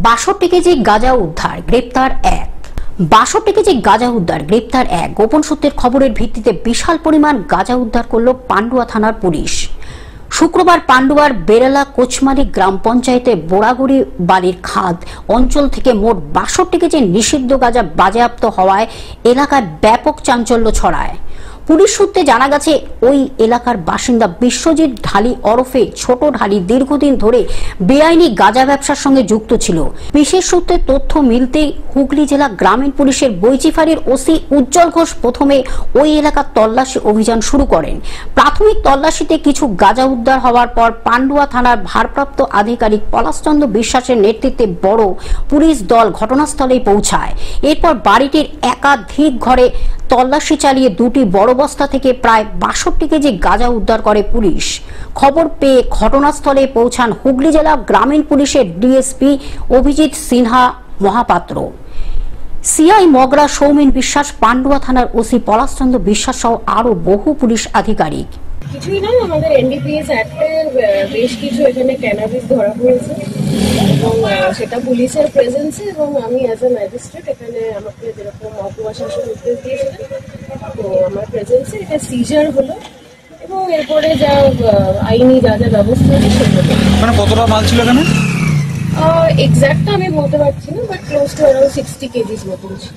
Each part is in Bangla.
62 কেজি গাঁজা উদ্ধার, গ্রেপ্তার এক। 62 কেজি গাঁজা উদ্ধার, গ্রেপ্তার এক। গোপন সূত্রের খবরের ভিত্তিতে বিশাল পরিমাণ গাঁজা উদ্ধার করল পান্ডুয়া থানার পুলিশ। শুক্রবার পান্ডুয়ার বেড়ালা কোচমারি গ্রাম পঞ্চায়েতে বোড়াগুড়ি বাড়ির খাদ অঞ্চল থেকে মোট 62 কেজি নিষিদ্ধ গাঁজা বাজেয়াপ্ত হওয়ায় এলাকায় ব্যাপক চাঞ্চল্য ছড়ায়। পুলিশ সূত্রে জানা গেছে, ওই এলাকার বাসিন্দা বিশ্বজিৎ ঢালি ওরফে ছোট ঢালি দীর্ঘদিন ধরে বেআইনি গাঁজা ব্যবসার সঙ্গে যুক্ত ছিল। বিশেষ সূত্রে তথ্য মিলতেই হুগলি জেলা গ্রামীণ পুলিশের বৈচিফাড়ির ওসি উজ্জ্বল ঘোষ প্রথমে ওই এলাকার তল্লাশি অভিযান শুরু করেন। প্রাথমিক তল্লাশিতে কিছু গাঁজা উদ্ধার হওয়ার পর পান্ডুয়া থানার ভারপ্রাপ্ত আধিকারিক পলাশচন্দ্র বিশ্বাসের নেতৃত্বে বড় পুলিশ দল ঘটনাস্থলে পৌঁছায়। এরপর বাড়িটির একাধিক ঘরে তল্লাশি চালিয়ে দুটি বড় বস্তা থেকে প্রায় 62 কেজি গাঁজা উদ্ধার করে পুলিশ। খবর পেয়ে ঘটনাস্থলে পৌঁছান হুগলি জেলা গ্রামীণ পুলিশের ডিএসপি অভিজিৎ সিনহা মহাপাত্র, সিআই মগরা সৌমেন বিশ্বাস, পান্ডুয়া থানার ওসি পলাশচন্দ্র বিশ্বাস সহ আরো বহু পুলিশ আধিকারিক। কিছুই নয়, আমাদের এনডিপিএস অ্যাক্টের বেশ কিছু এখানে ক্যানাবিস ধরা পড়েছে এবং সেটা পুলিশের প্রেজেন্সে, এবং আমি অ্যাজ এ ম্যাজিস্ট্রেট এখানে আমাকে যেরকম মহকুমা শাসক নির্দেশ দিয়েছিলেন, তো আমার প্রেজেন্সে এটা সিজার হলো এবং এরপরে যা আইনি যা যা ব্যবস্থা আছে সেগুলো। মানে কতটা মাল ছিল এখানে? এক্সাক্টটা আমি বলতে পারছি না, but close two around 60 KGs মতন ছিল।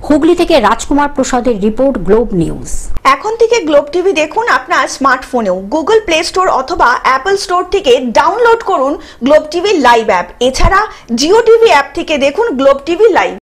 হুগলি থেকে রাজকুমার প্রসাদের রিপোর্ট, গ্লোব নিউজ। এখন থেকে গ্লোব টিভি দেখুন আপনার স্মার্টফোনেও। গুগল প্লে স্টোর অথবা অ্যাপল স্টোর থেকে ডাউনলোড করুন গ্লোব টিভি লাইভ অ্যাপ। এছাড়া জিও টিভি অ্যাপ থেকে দেখুন গ্লোব টিভি লাইভ।